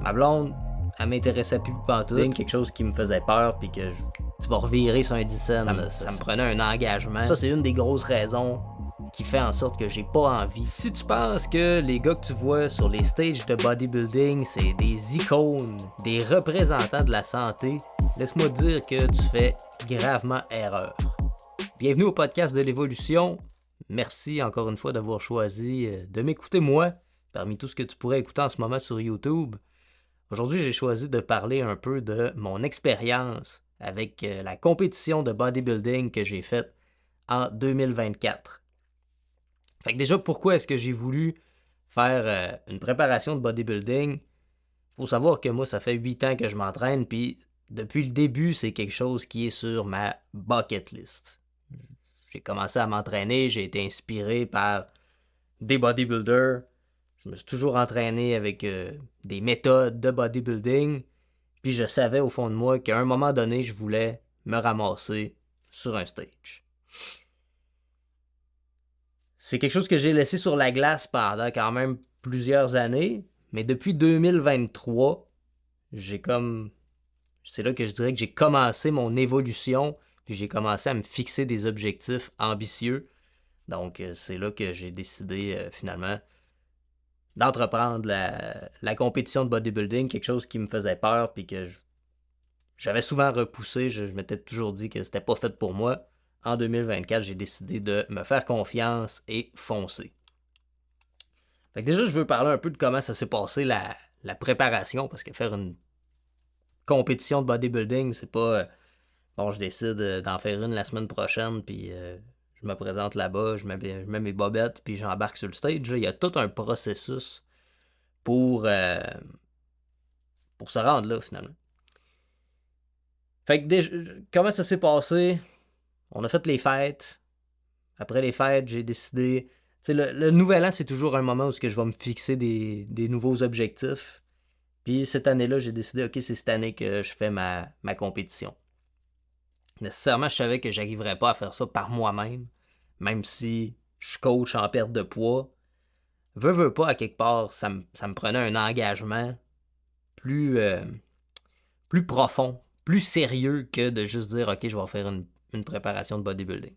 Ma blonde, elle m'intéressait plus pantoute. Quelque chose qui me faisait peur, puis que tu vas revirer sur un 10 cents. Ça me prenait un engagement. Ça, c'est une des grosses raisons qui fait en sorte que j'ai pas envie. Si tu penses que les gars que tu vois sur les stages de bodybuilding, c'est des icônes, des représentants de la santé, laisse-moi dire que tu fais gravement erreur. Bienvenue au podcast de l'évolution. Merci encore une fois d'avoir choisi de m'écouter moi, parmi tout ce que tu pourrais écouter en ce moment sur YouTube. Aujourd'hui, j'ai choisi de parler un peu de mon expérience avec la compétition de bodybuilding que j'ai faite en 2024. Fait que déjà, pourquoi est-ce que j'ai voulu faire une préparation de bodybuilding? Il faut savoir que moi, ça fait 8 ans que je m'entraîne, puis depuis le début, c'est quelque chose qui est sur ma bucket list. J'ai commencé à m'entraîner, j'ai été inspiré par des bodybuilders. Je me suis toujours entraîné avec des méthodes de bodybuilding. Puis je savais au fond de moi qu'à un moment donné, je voulais me ramasser sur un stage. C'est quelque chose que j'ai laissé sur la glace pendant quand même plusieurs années. Mais depuis 2023, c'est là que je dirais que j'ai commencé mon évolution. Puis j'ai commencé à me fixer des objectifs ambitieux. Donc c'est là que j'ai décidé finalement d'entreprendre la compétition de bodybuilding, quelque chose qui me faisait peur puis que j'avais souvent repoussé. Je m'étais toujours dit que c'était pas fait pour moi. En 2024, j'ai décidé de me faire confiance et foncer. Fait que déjà, je veux parler un peu de comment ça s'est passé la préparation, parce que faire une compétition de bodybuilding, c'est pas bon, je décide d'en faire une la semaine prochaine, puis je me présente là-bas, je mets mes bobettes, puis j'embarque sur le stage. Là, il y a tout un processus pour se rendre là, finalement. Fait que déjà, comment ça s'est passé? On a fait les fêtes. Après les fêtes, j'ai décidé... Tu sais, le nouvel an, c'est toujours un moment où je vais me fixer des nouveaux objectifs. Puis cette année-là, j'ai décidé, OK, c'est cette année que je fais ma compétition. Nécessairement, je savais que j'arriverais pas à faire ça par moi-même, même si je coach en perte de poids. Veux pas, à quelque part, ça me prenait un engagement plus profond, plus sérieux que de juste dire, OK, je vais faire une préparation de bodybuilding.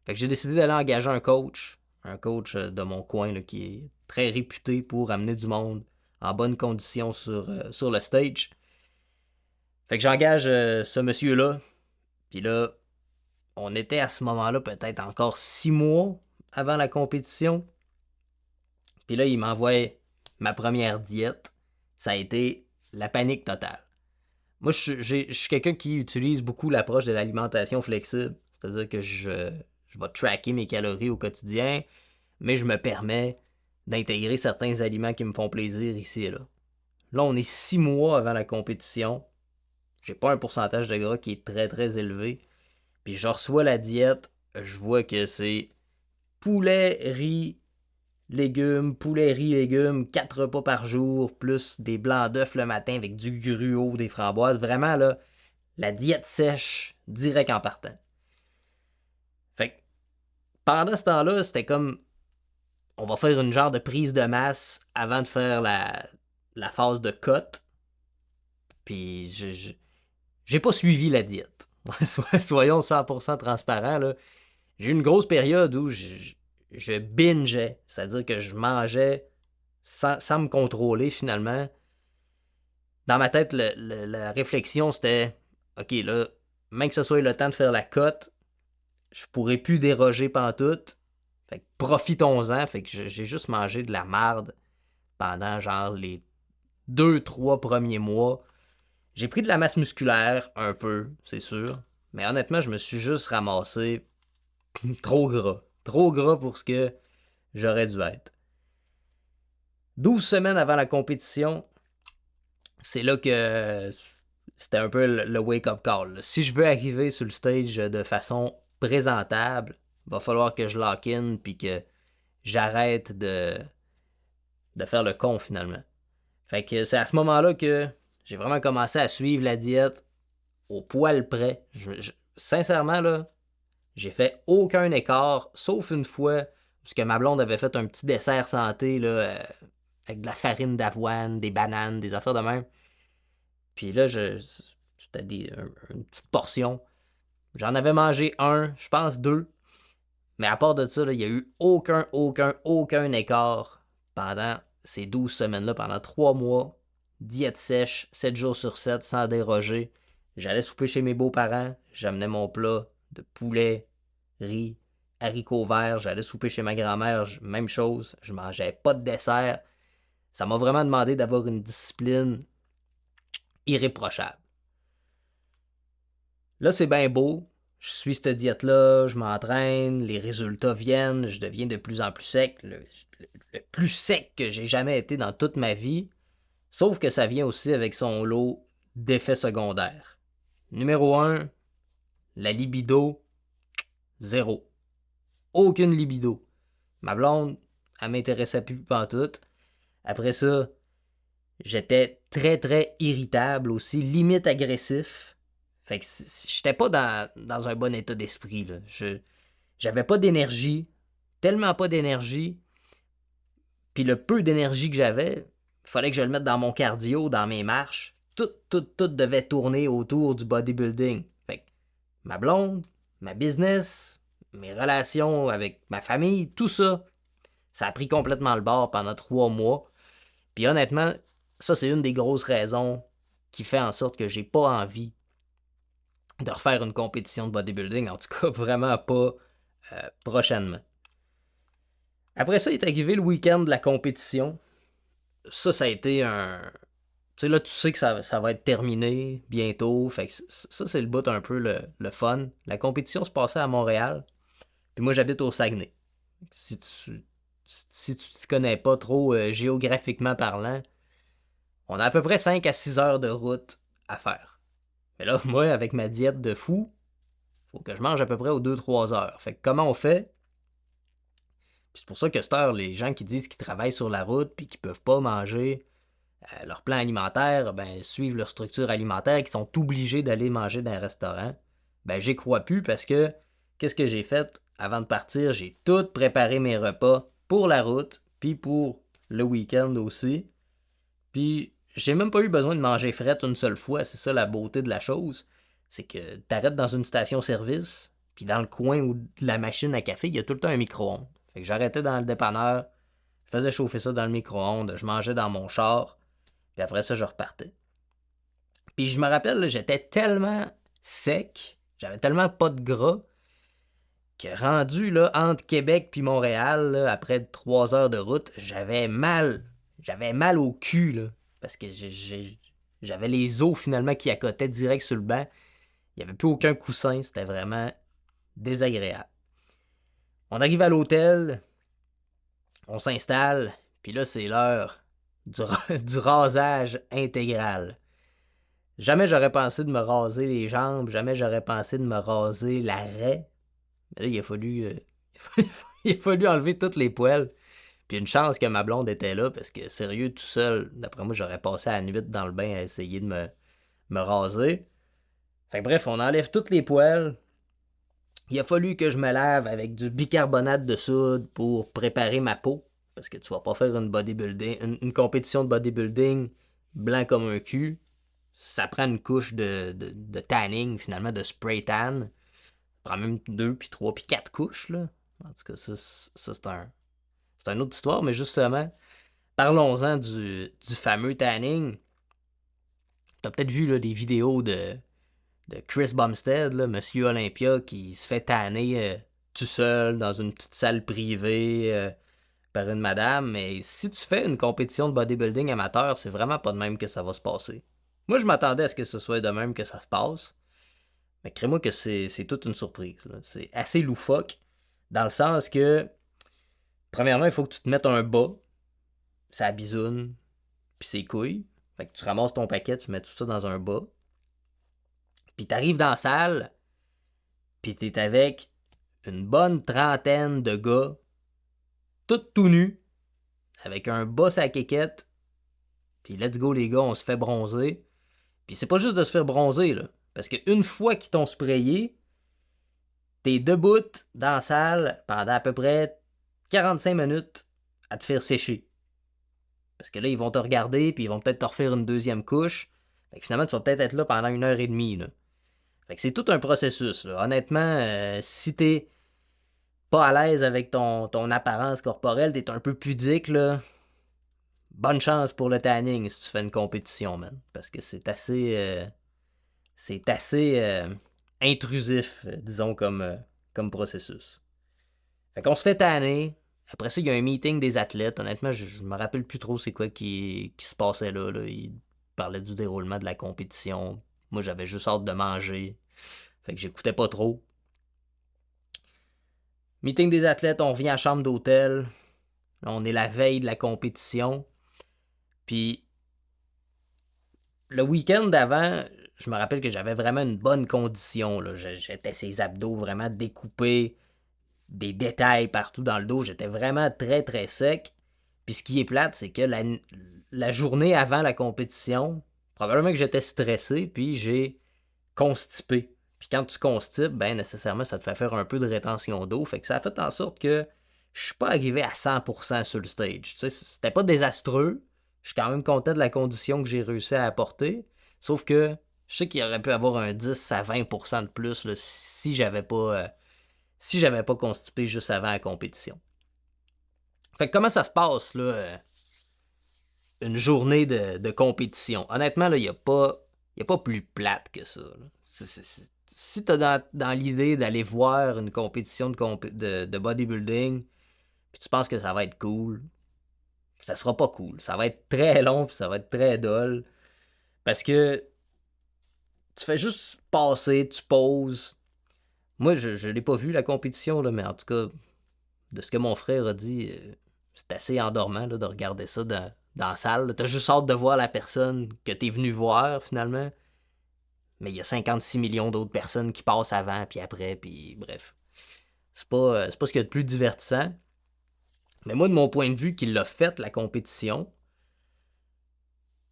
Fait que j'ai décidé d'aller engager un coach de mon coin là, qui est très réputé pour amener du monde en bonne condition sur le stage. Fait que j'engage ce monsieur-là. Puis là, on était à ce moment-là peut-être encore 6 mois avant la compétition. Puis là, il m'envoie ma première diète. Ça a été la panique totale. Moi, je suis quelqu'un qui utilise beaucoup l'approche de l'alimentation flexible. C'est-à-dire que je vais tracker mes calories au quotidien, mais je me permets d'intégrer certains aliments qui me font plaisir ici et là. Là, on est 6 mois avant la compétition. J'ai pas un pourcentage de gras qui est très très élevé. Puis je reçois la diète, je vois que c'est poulet, riz, légumes, poulet, riz, légumes, 4 repas par jour, plus des blancs d'œufs le matin avec du gruau, des framboises. Vraiment, là, la diète sèche, direct en partant. Fait que pendant ce temps-là, c'était comme, on va faire une genre de prise de masse avant de faire la phase de cut. Puis j'ai pas suivi la diète. Soyons 100% transparents, là. J'ai eu une grosse période où je bingeais, c'est-à-dire que je mangeais sans me contrôler finalement. Dans ma tête, la réflexion, c'était OK, là, même que ce soit le temps de faire la cote, je pourrais plus déroger pantoute. Fait que profitons-en. Fait que j'ai juste mangé de la marde pendant genre les 2-3 premiers mois. J'ai pris de la masse musculaire, un peu, c'est sûr. Mais honnêtement, je me suis juste ramassé trop gras. Trop gras pour ce que j'aurais dû être. 12 semaines avant la compétition, c'est là que c'était un peu le wake-up call. Si je veux arriver sur le stage de façon présentable, il va falloir que je lock-in puis que j'arrête de faire le con finalement. Fait que c'est à ce moment-là que j'ai vraiment commencé à suivre la diète au poil près. Sincèrement, là, j'ai fait aucun écart, sauf une fois, parce que ma blonde avait fait un petit dessert santé, là, avec de la farine d'avoine, des bananes, des affaires de même. Puis là, c'était une petite portion. J'en avais mangé un, je pense deux. Mais à part de ça, il n'y a eu aucun écart pendant ces 12 semaines-là, pendant 3 mois. Diète sèche, 7 jours sur 7, sans déroger. J'allais souper chez mes beaux-parents, j'amenais mon plat de poulet, riz, haricots verts. J'allais souper chez ma grand-mère, même chose. Je mangeais pas de dessert. Ça m'a vraiment demandé d'avoir une discipline irréprochable. Là, c'est bien beau. Je suis cette diète-là, je m'entraîne, les résultats viennent, je deviens de plus en plus sec, le plus sec que j'ai jamais été dans toute ma vie. Sauf que ça vient aussi avec son lot d'effets secondaires. Numéro 1, la libido, zéro. Aucune libido. Ma blonde, elle m'intéressait plus pantoute. Après ça, j'étais très irritable aussi, limite agressif. Fait que j'étais pas dans un bon état d'esprit, là. J'avais pas d'énergie, tellement pas d'énergie. Puis le peu d'énergie que j'avais, il fallait que je le mette dans mon cardio, dans mes marches. Tout devait tourner autour du bodybuilding. Fait que ma blonde, ma business, mes relations avec ma famille, tout ça, ça a pris complètement le bord pendant 3 mois. Puis honnêtement, ça c'est une des grosses raisons qui fait en sorte que j'ai pas envie de refaire une compétition de bodybuilding, en tout cas vraiment pas prochainement. Après ça, il est arrivé le week-end de la compétition. Ça a été un... Tu sais, là, tu sais que ça va être terminé bientôt. Fait que ça, c'est le bout un peu le fun. La compétition se passait à Montréal. Puis moi, j'habite au Saguenay. Si tu ne connais pas trop géographiquement parlant, on a à peu près 5 à 6 heures de route à faire. Mais là, moi, avec ma diète de fou, faut que je mange à peu près aux 2-3 heures. Fait que comment on fait? Puis c'est pour ça que cette heure, les gens qui disent qu'ils travaillent sur la route puis qu'ils peuvent pas manger leur plan alimentaire, ben, suivent leur structure alimentaire et qui sont obligés d'aller manger dans un restaurant, ben, j'y crois plus parce que qu'est-ce que j'ai fait avant de partir? J'ai tout préparé mes repas pour la route puis pour le week-end aussi. Puis j'ai même pas eu besoin de manger fret une seule fois, c'est ça la beauté de la chose. C'est que t'arrêtes dans une station-service, puis dans le coin où de la machine à café, il y a tout le temps un micro-ondes. Fait que j'arrêtais dans le dépanneur, je faisais chauffer ça dans le micro-ondes, je mangeais dans mon char, puis après ça, je repartais. Puis je me rappelle, là, j'étais tellement sec, j'avais tellement pas de gras, que rendu là, entre Québec puis Montréal, là, après 3 heures de route, j'avais mal. J'avais mal au cul, là, parce que j'avais les os finalement qui accotaient direct sur le banc. Il n'y avait plus aucun coussin, c'était vraiment désagréable. On arrive à l'hôtel, on s'installe, puis là, c'est l'heure du rasage intégral. Jamais j'aurais pensé de me raser les jambes, jamais j'aurais pensé de me raser l'arrêt. Mais là, il a fallu enlever toutes les poils. Puis une chance que ma blonde était là, parce que sérieux, tout seul, d'après moi, j'aurais passé la nuit dans le bain à essayer de me raser. Fait que bref, on enlève toutes les poils. Il a fallu que je me lave avec du bicarbonate de soude pour préparer ma peau. Parce que tu vas pas faire une compétition de bodybuilding blanc comme un cul. Ça prend une couche de tanning, finalement, de spray tan. Ça prend même 2, puis 3, puis 4 couches, là. En tout cas, ça c'est une autre histoire, mais justement, parlons-en du fameux tanning. T'as peut-être vu là, des vidéos de Chris Bumstead, là, Monsieur Olympia, qui se fait tanner tout seul dans une petite salle privée par une madame. Mais si tu fais une compétition de bodybuilding amateur, c'est vraiment pas de même que ça va se passer. Moi, je m'attendais à ce que ce soit de même que ça se passe. Mais crée-moi que c'est toute une surprise, là. C'est assez loufoque, dans le sens que, premièrement, il faut que tu te mettes un bas, ça bisoune, puis ses couilles. Fait que tu ramasses ton paquet, tu mets tout ça dans un bas. Puis t'arrives dans la salle, puis t'es avec une bonne trentaine de gars, tous tout nus, avec un bas à quéquette. Puis let's go les gars, on se fait bronzer. Puis c'est pas juste de se faire bronzer, là. Parce qu'une fois qu'ils t'ont sprayé, t'es debout dans la salle pendant à peu près 45 minutes à te faire sécher. Parce que là, ils vont te regarder, puis ils vont peut-être te refaire une deuxième couche. Fait que finalement, tu vas peut-être être là pendant 1 heure et demie, là. Fait que c'est tout un processus, là. Honnêtement, si t'es pas à l'aise avec ton apparence corporelle, t'es un peu pudique, là, bonne chance pour le tanning si tu fais une compétition, man. Parce que c'est assez intrusif, disons, comme processus. Fait qu'on se fait tanner. Après ça, il y a un meeting des athlètes. Honnêtement, je me rappelle plus trop c'est quoi qui se passait là, là. Ils parlaient du déroulement de la compétition. Moi, j'avais juste hâte de manger. Fait que j'écoutais pas trop. Meeting des athlètes, on revient à la chambre d'hôtel. Là, on est la veille de la compétition. Puis le week-end d'avant, je me rappelle que j'avais vraiment une bonne condition, là. J'étais ces abdos vraiment découpés, des détails partout dans le dos. J'étais vraiment très, très sec. Puis ce qui est plate, c'est que la journée avant la compétition, probablement que j'étais stressé, puis j'ai constipé. Puis quand tu constipes, ben nécessairement, ça te fait faire un peu de rétention d'eau. Fait que ça a fait en sorte que je suis pas arrivé à 100% sur le stage. Tu sais, c'était pas désastreux. Je suis quand même content de la condition que j'ai réussi à apporter. Sauf que je sais qu'il aurait pu avoir un 10 à 20% de plus là, si j'avais pas constipé juste avant la compétition. Fait que comment ça se passe, là, une journée de compétition? Honnêtement, il n'y a pas plus plate que ça, là. Si t'as dans l'idée d'aller voir une compétition de bodybuilding, puis tu penses que ça va être cool, ça sera pas cool. Ça va être très long, puis ça va être très dull. Parce que tu fais juste passer, tu poses. Moi, je l'ai pas vu, la compétition, là, mais en tout cas, de ce que mon frère a dit, c'est assez endormant là, de regarder ça dans la salle. T'as juste hâte de voir la personne que t'es venu voir, finalement. Mais il y a 56 millions d'autres personnes qui passent avant, puis après, puis bref. C'est pas ce qu'il y a de plus divertissant. Mais moi, de mon point de vue, qui l'a fait, la compétition,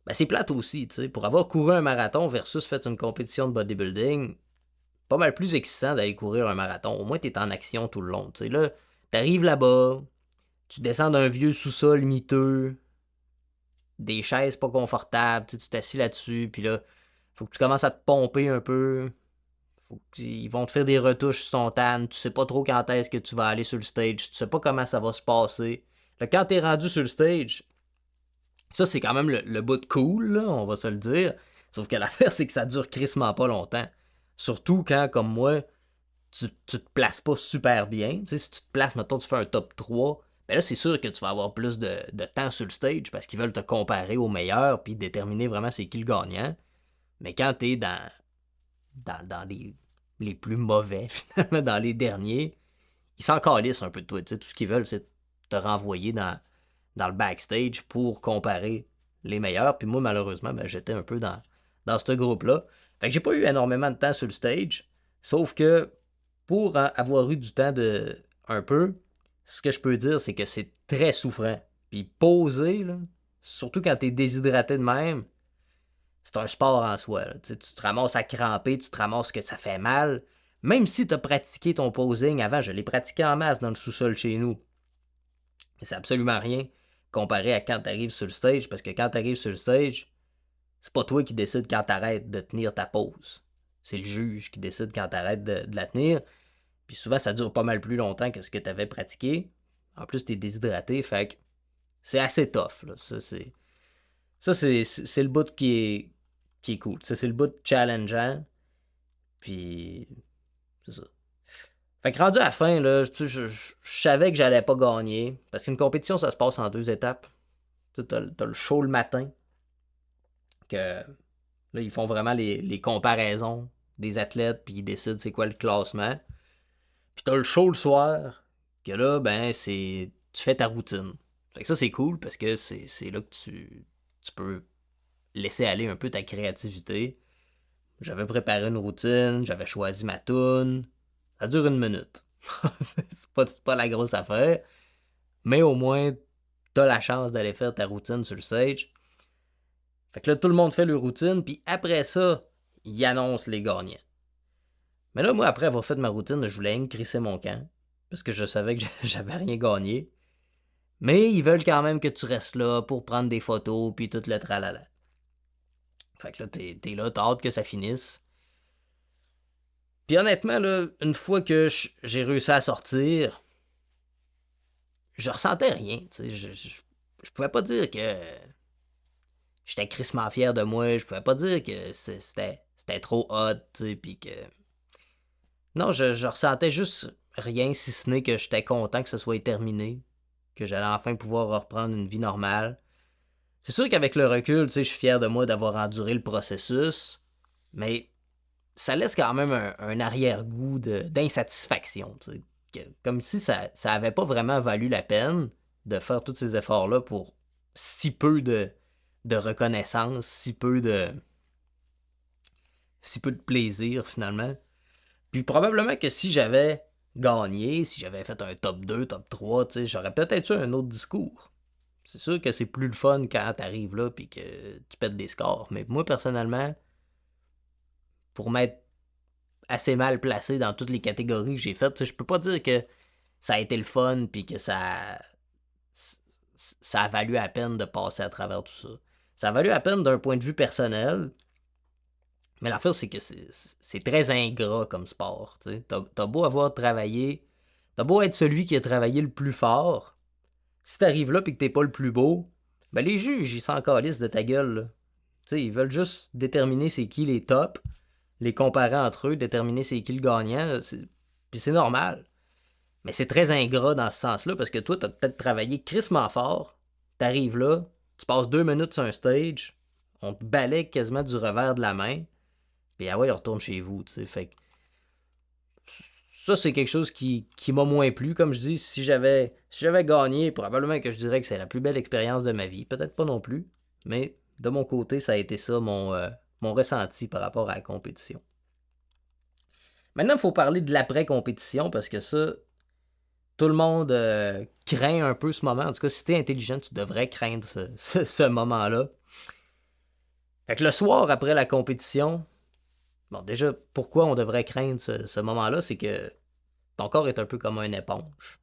ben c'est plate aussi, tu sais. Pour avoir couru un marathon versus fait une compétition de bodybuilding, pas mal plus excitant d'aller courir un marathon. Au moins, t'es en action tout le long, tu sais. Là, t'arrives là-bas, tu descends d'un vieux sous-sol miteux, des chaises pas confortables, tu t'assis là-dessus, puis là, faut que tu commences à te pomper un peu. Ils vont te faire des retouches sur ton tan, tu sais pas trop quand est-ce que tu vas aller sur le stage, tu sais pas comment ça va se passer. Là, quand t'es rendu sur le stage, ça c'est quand même le bout de cool, là, on va se le dire. Sauf que l'affaire, c'est que ça dure crissement pas longtemps. Surtout quand, comme moi, tu te places pas super bien. Tu sais, si tu te places, mettons, tu fais un top 3, ben là, c'est sûr que tu vas avoir plus de temps sur le stage parce qu'ils veulent te comparer aux meilleurs puis déterminer vraiment c'est qui le gagnant. Mais quand t'es dans les plus mauvais, finalement, dans les derniers, ils s'en calissent un peu de toi. Tu sais, tout ce qu'ils veulent, c'est te renvoyer dans le backstage pour comparer les meilleurs. Puis moi, malheureusement, ben, j'étais un peu dans ce groupe-là. Fait que j'ai pas eu énormément de temps sur le stage. Sauf que pour avoir eu du temps de un peu, ce que je peux dire, c'est que c'est très souffrant. Puis poser, là, surtout quand t'es déshydraté de même, c'est un sport en soi, là. Tu sais, tu te ramasses à cramper, tu te ramasses que ça fait mal. Même si tu as pratiqué ton posing avant, je l'ai pratiqué en masse dans le sous-sol chez nous. Mais c'est absolument rien comparé à quand tu arrives sur le stage, parce que quand tu arrives sur le stage, c'est pas toi qui décide quand t'arrêtes de tenir ta pause. C'est le juge qui décide quand t'arrêtes de la tenir. Puis souvent, ça dure pas mal plus longtemps que ce que tu avais pratiqué. En plus, tu es déshydraté, fait que c'est assez tough, là. Ça, c'est le bout qui est cool. Ça, c'est le bout challengeant. Puis, c'est ça. Fait que rendu à la fin, là, je savais que j'allais pas gagner. Parce qu'une compétition, ça se passe en 2 étapes. Tu sais, t'as le show le matin. Que là, ils font vraiment les comparaisons des athlètes. Puis ils décident c'est quoi le classement. Puis t'as le show le soir. Que là, ben, tu fais ta routine. Fait que ça, c'est cool parce que c'est là que tu peux laisser aller un peu ta créativité. J'avais préparé une routine, j'avais choisi ma toune. Ça dure 1 minute. c'est pas la grosse affaire. Mais au moins, t'as la chance d'aller faire ta routine sur le stage. Fait que là, tout le monde fait leur routine, puis après ça, ils annoncent les gagnants. Mais là, moi, après avoir fait ma routine, je voulais crisser mon camp. Parce que je savais que j'avais rien gagné. Mais ils veulent quand même que tu restes là pour prendre des photos, puis tout le tralala. Fait que là, t'es là, t'as hâte que ça finisse. Puis honnêtement, là, une fois que j'ai réussi à sortir, je ressentais rien, tu sais. Je pouvais pas dire que j'étais crissement fier de moi. Je pouvais pas dire que c'était trop hot, tu sais, puis que... Non, je ressentais juste rien, si ce n'est que j'étais content que ce soit terminé, que j'allais enfin pouvoir reprendre une vie normale. C'est sûr qu'avec le recul, tu sais, je suis fier de moi d'avoir enduré le processus, mais ça laisse quand même un arrière-goût d'insatisfaction, tu sais. Comme si ça avait pas vraiment valu la peine de faire tous ces efforts-là pour si peu de reconnaissance, si peu de plaisir finalement. Puis probablement que si j'avais gagné, si j'avais fait un top 2, top 3, tu sais, j'aurais peut-être eu un autre discours. C'est sûr que c'est plus le fun quand t'arrives là puis que tu pètes des scores. Mais moi, personnellement, pour m'être assez mal placé dans toutes les catégories que j'ai faites, tu sais, je peux pas dire que ça a été le fun puis que ça a valu la peine de passer à travers tout ça. Ça a valu la peine d'un point de vue personnel, mais l'affaire, c'est que c'est très ingrat comme sport. T'as beau avoir travaillé, t'as beau être celui qui a travaillé le plus fort, si t'arrives là et que t'es pas le plus beau, ben les juges, ils s'en calissent de ta gueule. Là. Ils veulent juste déterminer c'est qui les tops, les comparer entre eux, déterminer c'est qui le gagnant. Puis c'est normal. Mais c'est très ingrat dans ce sens-là parce que toi, t'as peut-être travaillé crissement fort, t'arrives là, tu passes 2 minutes sur un stage, on te balaye quasiment du revers de la main, puis ah ouais, on retourne chez vous, tu sais. Fait que ça, c'est quelque chose qui m'a moins plu. Comme je dis, si j'avais gagné, probablement que je dirais que c'est la plus belle expérience de ma vie. Peut-être pas non plus, mais de mon côté, ça a été ça mon ressenti par rapport à la compétition. Maintenant, il faut parler de l'après-compétition parce que ça, tout le monde craint un peu ce moment. En tout cas, si t'es intelligent, tu devrais craindre ce moment-là. Fait que le soir après la compétition, bon, déjà, pourquoi on devrait craindre ce moment-là, c'est que ton corps est un peu comme une éponge.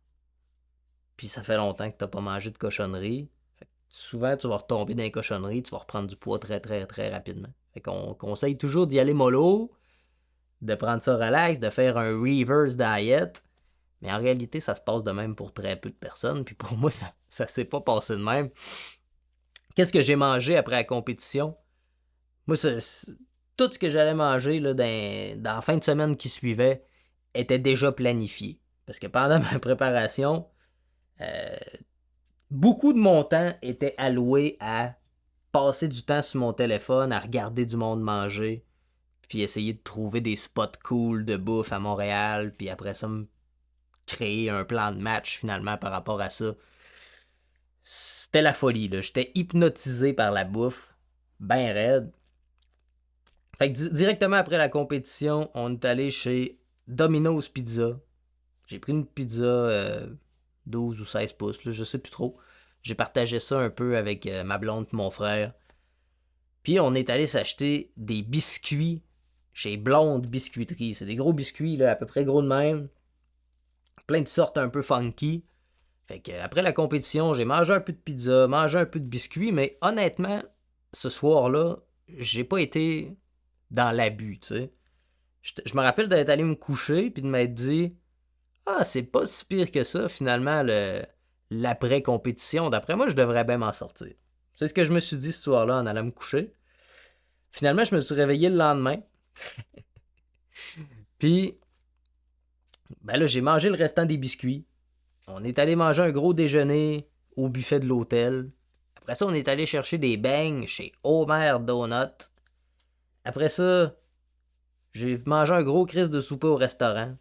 Puis ça fait longtemps que t'as pas mangé de cochonnerie. Fait que souvent, tu vas retomber dans les cochonneries, tu vas reprendre du poids très, très, très rapidement. Fait qu'on conseille toujours d'y aller mollo, de prendre ça relax, de faire un reverse diet. Mais en réalité, ça se passe de même pour très peu de personnes. Puis pour moi, ça s'est pas passé de même. Qu'est-ce que j'ai mangé après la compétition? Moi, tout ce que j'allais manger là, dans la fin de semaine qui suivait était déjà planifié. Parce que pendant ma préparation, beaucoup de mon temps était alloué à passer du temps sur mon téléphone, à regarder du monde manger, puis essayer de trouver des spots cool de bouffe à Montréal, puis après ça, me créer un plan de match finalement par rapport à ça. C'était la folie, là. J'étais hypnotisé par la bouffe, ben raide. Fait que directement après la compétition, on est allé chez Domino's Pizza. J'ai pris une pizza 12 ou 16 pouces, là, je sais plus trop. J'ai partagé ça un peu avec ma blonde et mon frère. Puis on est allé s'acheter des biscuits chez Blonde Biscuiterie. C'est des gros biscuits, là, à peu près gros de même. Plein de sortes un peu funky. Fait que après la compétition, j'ai mangé un peu de pizza, mangé un peu de biscuits, mais honnêtement, ce soir-là, j'ai pas été dans l'abus, tu sais. Je me rappelle d'être allé me coucher puis de m'être dit ah, c'est pas si pire que ça, finalement, l'après-compétition. D'après moi, je devrais bien m'en sortir. C'est ce que je me suis dit ce soir-là en allant me coucher. Finalement, je me suis réveillé le lendemain. Puis, ben là, j'ai mangé le restant des biscuits. On est allé manger un gros déjeuner au buffet de l'hôtel. Après ça, on est allé chercher des beignes chez Homer Donut. Après ça, j'ai mangé un gros crise de souper au restaurant.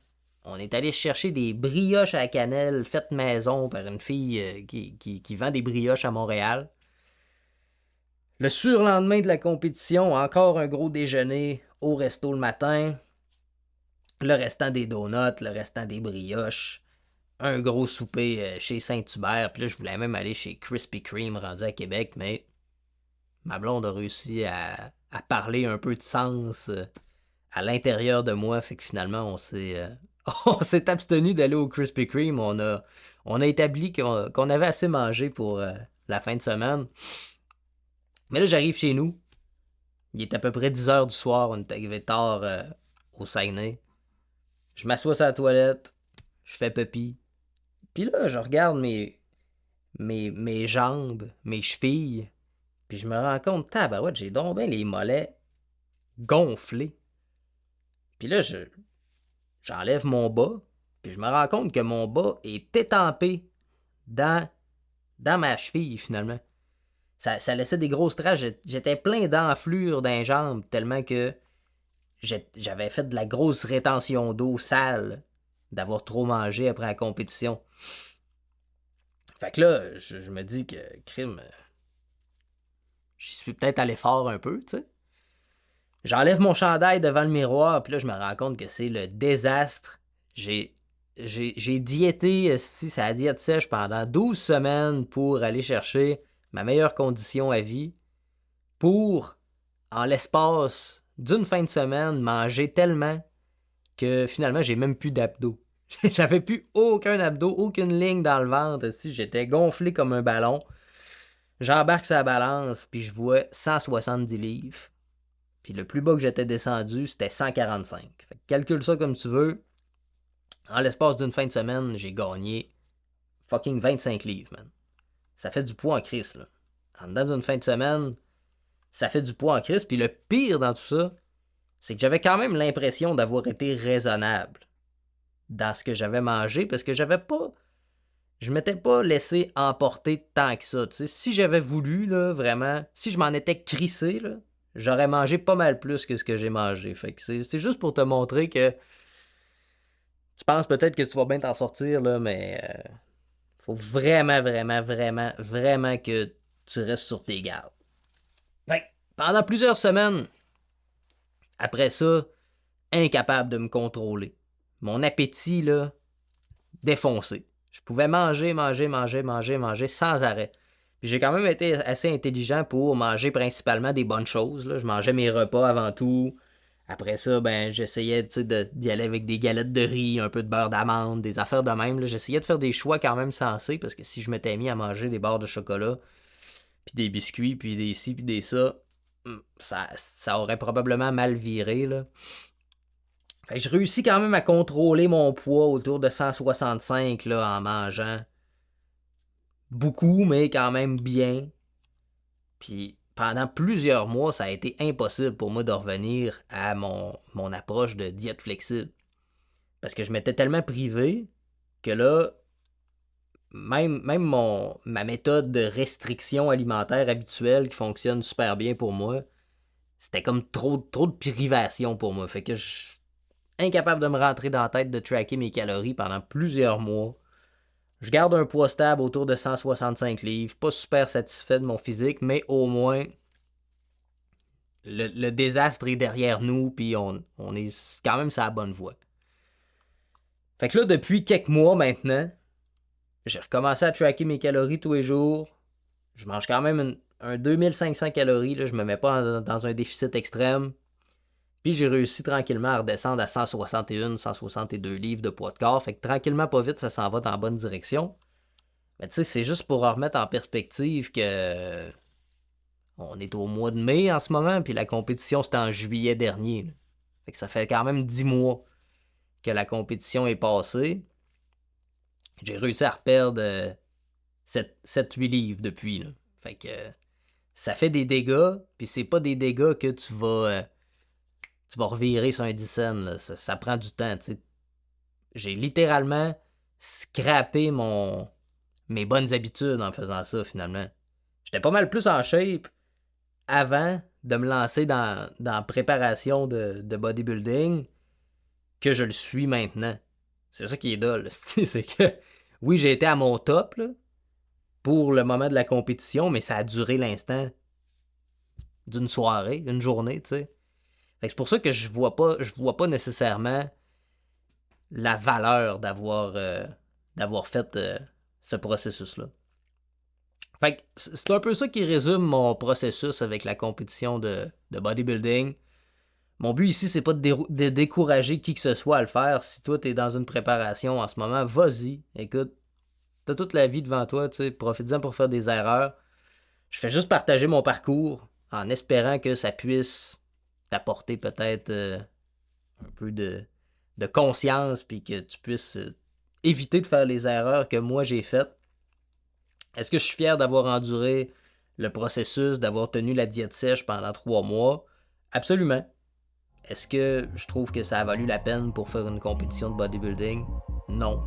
On est allé chercher des brioches à la cannelle faites maison par une fille qui vend des brioches à Montréal. Le surlendemain de la compétition, encore un gros déjeuner au resto le matin. Le restant des donuts, le restant des brioches. Un gros souper chez Saint-Hubert. Puis là, je voulais même aller chez Krispy Kreme rendu à Québec, mais ma blonde a réussi à parler un peu de sens à l'intérieur de moi. Fait que finalement, on s'est abstenu d'aller au Krispy Kreme. On On a établi qu'on avait assez mangé pour la fin de semaine. Mais là, j'arrive chez nous. Il est à peu près 10 heures du soir. On est arrivé tard au Saguenay. Je m'assois sur la toilette. Je fais pipi. Puis là, je regarde mes jambes, mes chevilles. Puis je me rends compte, tabarouette, j'ai donc bien les mollets gonflés. Puis là, j'enlève mon bas. Puis je me rends compte que mon bas est étampé dans ma cheville, finalement. Ça laissait des grosses traces. J'étais plein d'enflures dans les jambes, tellement que j'avais fait de la grosse rétention d'eau sale d'avoir trop mangé après la compétition. Fait que là, je me dis que, crime, j'y suis peut-être allé fort un peu, tu sais. J'enlève mon chandail devant le miroir, puis là, je me rends compte que c'est le désastre. J'ai diété, si ça a diète sèche pendant 12 semaines pour aller chercher ma meilleure condition à vie, pour, en l'espace d'une fin de semaine, manger tellement que finalement, j'ai même plus d'abdos. J'avais plus aucun abdos, aucune ligne dans le ventre. Si j'étais gonflé comme un ballon, j'embarque sur la balance, puis je vois 170 livres. Puis le plus bas que j'étais descendu, c'était 145. Fait que calcule ça comme tu veux. En l'espace d'une fin de semaine, j'ai gagné fucking 25 livres, man. Ça fait du poids en crise, là. En dedans d'une fin de semaine, ça fait du poids en crise. Puis le pire dans tout ça, c'est que j'avais quand même l'impression d'avoir été raisonnable dans ce que j'avais mangé, parce que je m'étais pas laissé emporter tant que ça. T'sais. Si j'avais voulu, là, vraiment, si je m'en étais crissé, là, j'aurais mangé pas mal plus que ce que j'ai mangé. Fait que c'est juste pour te montrer que tu penses peut-être que tu vas bien t'en sortir, là, mais faut vraiment, vraiment, vraiment, vraiment que tu restes sur tes gardes. Fait que pendant plusieurs semaines, après ça, incapable de me contrôler. Mon appétit, là, défoncé. Je pouvais manger sans arrêt. Puis j'ai quand même été assez intelligent pour manger principalement des bonnes choses. Là. Je mangeais mes repas avant tout. Après ça, ben j'essayais d'y aller avec des galettes de riz, un peu de beurre d'amande, des affaires de même. Là. J'essayais de faire des choix quand même sensés, parce que si je m'étais mis à manger des barres de chocolat, puis des biscuits, puis des ci, puis des ça aurait probablement mal viré. Là. Fait que je réussis quand même à contrôler mon poids autour de 165 là, en mangeant beaucoup, mais quand même bien. Puis pendant plusieurs mois, ça a été impossible pour moi de revenir à mon approche de diète flexible. Parce que je m'étais tellement privé que là, même ma méthode de restriction alimentaire habituelle qui fonctionne super bien pour moi, c'était comme trop de privation pour moi. Fait que je suis incapable de me rentrer dans la tête de tracker mes calories pendant plusieurs mois. Je garde un poids stable autour de 165 livres. Pas super satisfait de mon physique, mais au moins, le désastre est derrière nous, puis on est quand même sur la bonne voie. Fait que là, depuis quelques mois maintenant, j'ai recommencé à tracker mes calories tous les jours. Je mange quand même un 2500 calories. Là, je me mets pas dans un déficit extrême. Puis j'ai réussi tranquillement à redescendre à 161, 162 livres de poids de corps. Fait que tranquillement, pas vite, ça s'en va dans la bonne direction. Mais tu sais, c'est juste pour remettre en perspective que on est au mois de mai en ce moment, puis la compétition c'était en juillet dernier. Là. Fait que ça fait quand même 10 mois que la compétition est passée. J'ai réussi à reperdre 7-8 livres depuis. Là. Fait que ça fait des dégâts, puis c'est pas des dégâts que tu vas revirer sur un 10 cents. Là. Ça prend du temps. T'sais. J'ai littéralement scrappé mes bonnes habitudes en faisant ça, finalement. J'étais pas mal plus en shape avant de me lancer dans la préparation de bodybuilding que je le suis maintenant. C'est ça qui est dole. C'est que, oui, j'ai été à mon top là, pour le moment de la compétition, mais ça a duré l'instant d'une soirée, une journée, tu sais. C'est pour ça que je vois pas nécessairement la valeur d'avoir fait ce processus-là. Fait que c'est un peu ça qui résume mon processus avec la compétition de bodybuilding. Mon but ici, c'est pas de décourager qui que ce soit à le faire. Si toi, t'es dans une préparation en ce moment, vas-y. Écoute, t'as toute la vie devant toi, tu sais, profite-en pour faire des erreurs. Je fais juste partager mon parcours en espérant que ça puisse t'apporter peut-être un peu de conscience, puis que tu puisses éviter de faire les erreurs que moi j'ai faites. Est-ce que je suis fier d'avoir enduré le processus, d'avoir tenu la diète sèche pendant 3 mois? Absolument. Est-ce que je trouve que ça a valu la peine pour faire une compétition de bodybuilding? Non.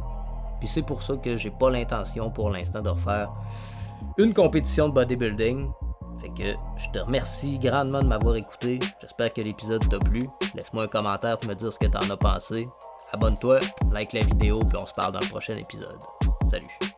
Puis c'est pour ça que j'ai pas l'intention pour l'instant de refaire une compétition de bodybuilding. Fait que je te remercie grandement de m'avoir écouté. J'espère que l'épisode t'a plu. Laisse-moi un commentaire pour me dire ce que t'en as pensé. Abonne-toi, like la vidéo, puis on se parle dans le prochain épisode. Salut!